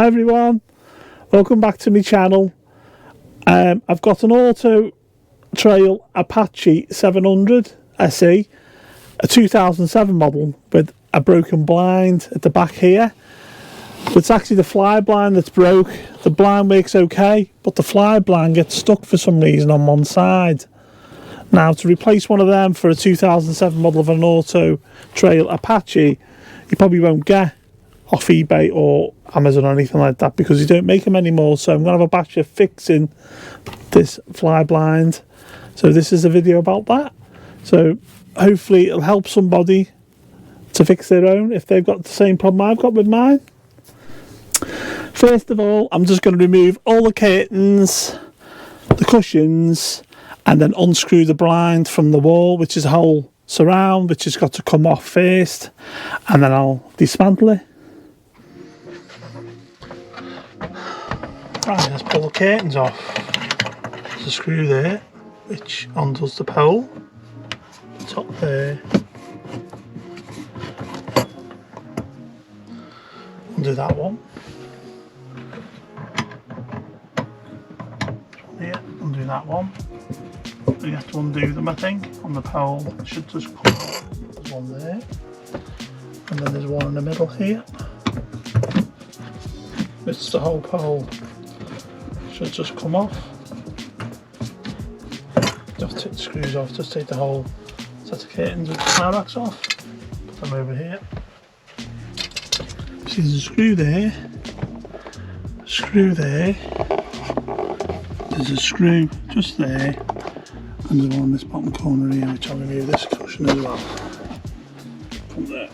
Hi everyone, welcome back to my channel. I've got an Autotrail Apache 700 SE, a 2007 model with a broken blind at the back here. It's actually the fly blind that's broke. The blind works okay, but the fly blind gets stuck for some reason on one side. Now, to replace one of them for a 2007 model of an Autotrail Apache, you probably won't get off eBay or Amazon or anything like that, because you don't make them anymore. So I'm going to have a batch of fixing this fly blind. So this is a video about that. So hopefully it'll help somebody to fix their own if they've got the same problem I've got with mine. First of all, I'm just going to remove all the curtains, the cushions, and then unscrew the blind from the wall, which is a whole surround, which has got to come off first, and then I'll dismantle it. Right, let's pull the curtains off. There's a screw there which undoes the pole, top there, undo that one, here, undo that one. You have to undo them, I think, on the pole. It should just come off. There's one there, and then there's one in the middle here. It's the whole pole. Should just come off. Just take the screws off, just take the whole set of curtains with the tie racks off. Put them over here. See, there's a screw there, there's a screw just there, and there's one in this bottom corner here, which I'll remove this cushion as well from there.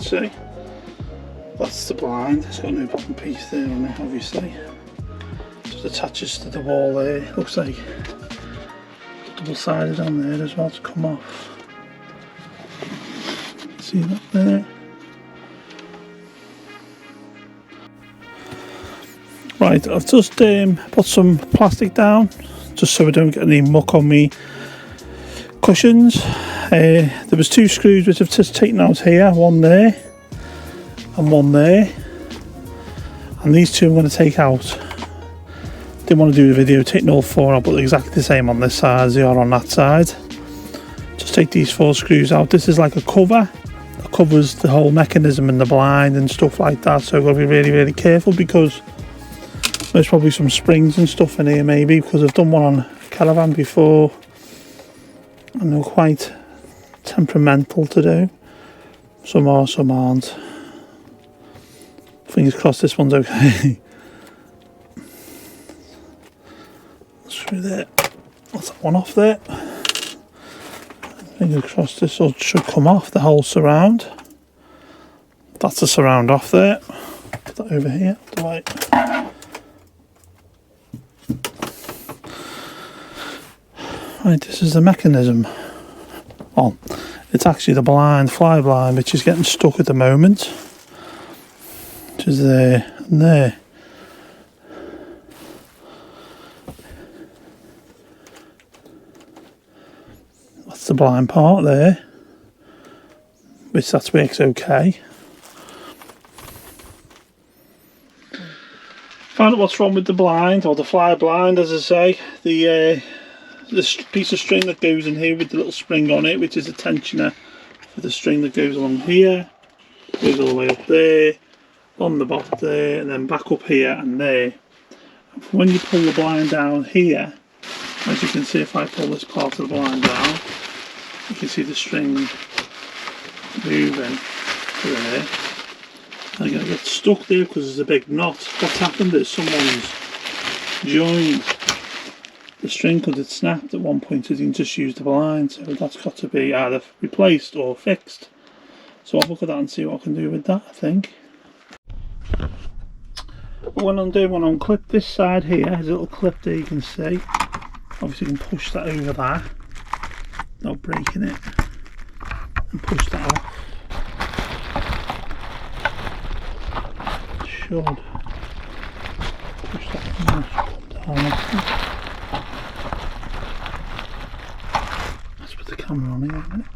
See, that's the blind. It's got no bottom piece there on it, obviously. Just attaches to the wall there. Looks like double-sided on there as well to come off. See that there? Right, I've just put some plastic down just so I don't get any muck on me cushions. There was two screws which I've just taken out here, one there and one there, and these two I'm going to take out. Didn't want to do the video taking all four out, but they're exactly the same on this side as they are on that side. Just take these four screws out. This is like a cover that covers the whole mechanism and the blind and stuff like that, so I've got to be really careful, because there's probably some springs and stuff in here maybe, because I've done one on a caravan before and they're quite temperamental to do. Some are, some aren't. Fingers crossed this one's okay. Screw there. That's that one off there. Fingers crossed this should come off, the whole surround. That's the surround off there. Put that over here. Right, this is the mechanism. Oh, it's actually the fly blind, which is getting stuck at the moment, which is there and there. That's the blind part there, which that works okay. Found out what's wrong with the blind, or the fly blind, as I say. This piece of string that goes in here with the little spring on it, which is a tensioner for the string that goes along here, goes all the way up there, on the bottom there, and then back up here and there. And when you pull the blind down here, as you can see, if I pull this part of the blind down, you can see the string moving to there. And I'm going to get stuck there because there's a big knot. What's happened is someone's joined the string because it snapped at one point. I didn't just use the blind, so that's got to be either replaced or fixed. So I'll look at that and see what I can do with that, I think. But when I'm unclip this side here, there's a little clip there you can see. Obviously you can push that over there, not breaking it, and push that off. Should push that down. Let's put the camera on here a minute.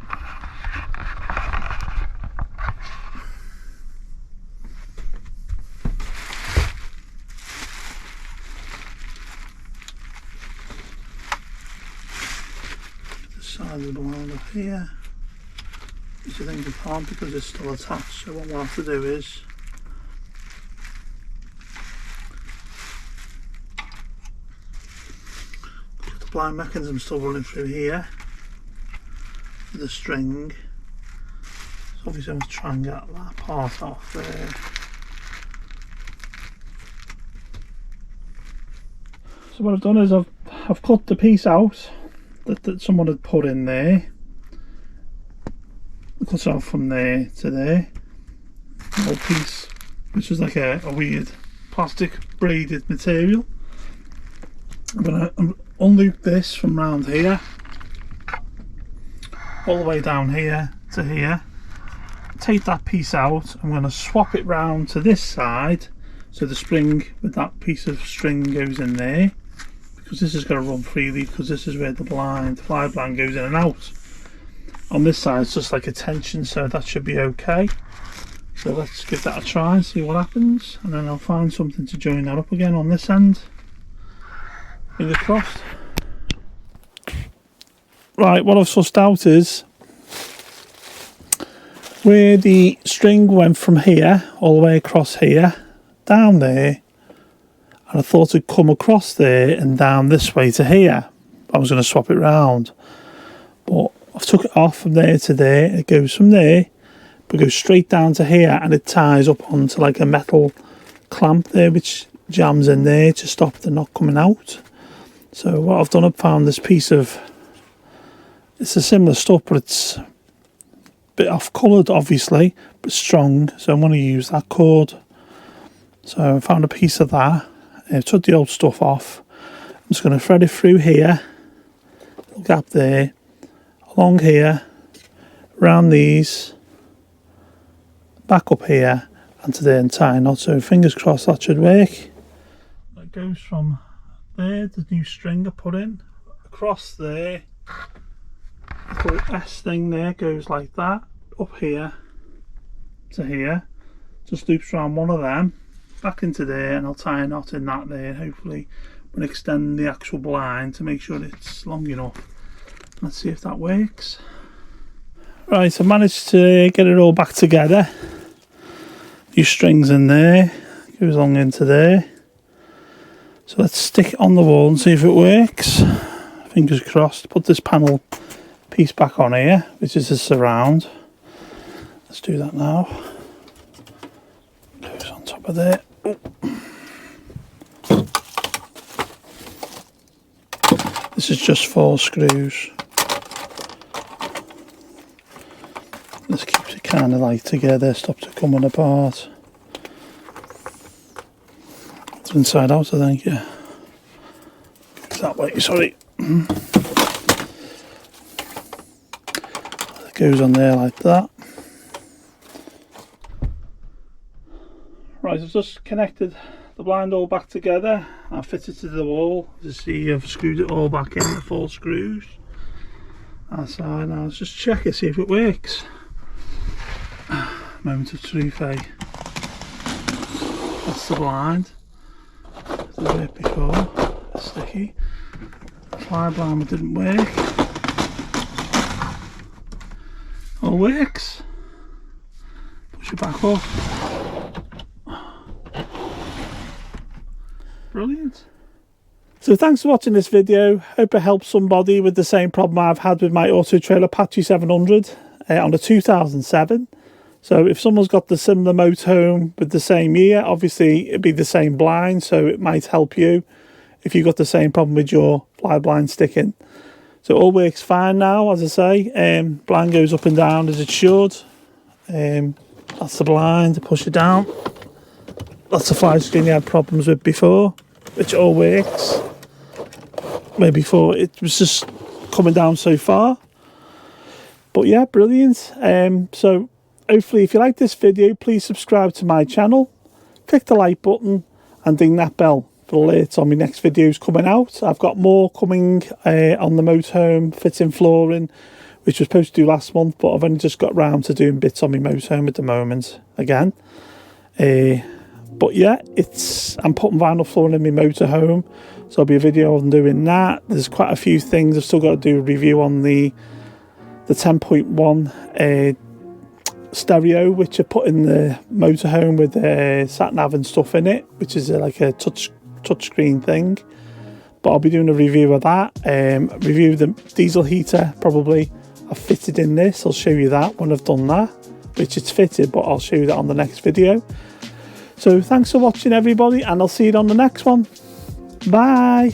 The side of the blind up here, which I think we can't because it's still attached, so what we'll have to do is the blind mechanism still running through here with the string, so obviously I'm going to try and get that part off there. So what I've done is I've cut the piece out that someone had put in there. I cut it off from there to there. The whole piece, which was like a weird plastic braided material. I'm going to unloop this from round here all the way down here to here. Take that piece out. I'm going to swap it round to this side so the spring with that piece of string goes in there, because this is going to run freely, because this is where the fly blind goes in and out. On this side it's just like a tension, so that should be okay. So let's give that a try and see what happens, and then I'll find something to join that up again on this end. Fingers crossed. Right, what I've sussed out is where the string went from here all the way across here down there, and I thought it'd come across there and down this way to here. I was going to swap it round, but I've took it off from there to there. It goes from there but goes straight down to here, and it ties up onto like a metal clamp there which jams in there to stop the knot coming out. So what I've done, I've found this piece of, it's a similar stuff but it's a bit off coloured obviously, but strong, so I'm going to use that cord. So I found a piece of that. I took the old stuff off. I'm just going to thread it through here, little gap there, along here, around these, back up here and to there and tie a knot. So fingers crossed that should work. That goes from there, the new string I put in, across there. The little S thing there goes like that, up here to here, just loops around one of them, back into there, and I'll tie a knot in that there. Hopefully we'll extend the actual blind to make sure it's long enough. Let's see if that works. Right, I managed to get it all back together. New strings in there, goes along into there. So let's stick it on the wall and see if it works. Fingers crossed. Put this panel piece back on here, which is a surround. Let's do that now. Goes on top of there. Oh. This is just 4 screws. This keeps it kind of like together, stops it coming apart. It's inside out, I think, yeah. That way, sorry. It goes on there like that. Right, I've just connected the blind all back together. I've fitted it to the wall. As you see, I've screwed it all back in, the 4 screws. Outside, now let's just check it, see if it works. Moment of truth, eh? That's the blind. It's the bit before, it's sticky. The fly blind didn't work. All works. Push it back up. Brilliant. So thanks for watching this video. Hope it helps somebody with the same problem I've had with my Autotrail Apache 700 on the 2007. So if someone's got the similar motorhome with the same year, obviously it'd be the same blind, so it might help you if you've got the same problem with your fly blind sticking. So it all works fine now, as I say. Blind goes up and down as it should. That's the blind, push it down. That's the fly screen you had problems with before, which all works. Maybe before it was just coming down so far. But yeah, brilliant. So hopefully if you like this video, please subscribe to my channel, click the like button and ding that bell for alerts on my next videos coming out. I've got more coming on the motorhome, fitting flooring, which was supposed to do last month, but I've only just got round to doing bits on my motorhome at the moment again. But yeah, I'm putting vinyl flooring in my motorhome, so there'll be a video on doing that. There's quite a few things. I've still got to do a review on the 10.1 stereo, which I put in the motorhome with sat nav and stuff in it, which is like a touchscreen thing. But I'll be doing a review of that. Review the diesel heater probably I've fitted in this. I'll show you that when I've done that, which it's fitted, but I'll show you that on the next video. So thanks for watching everybody, and I'll see you on the next one. Bye.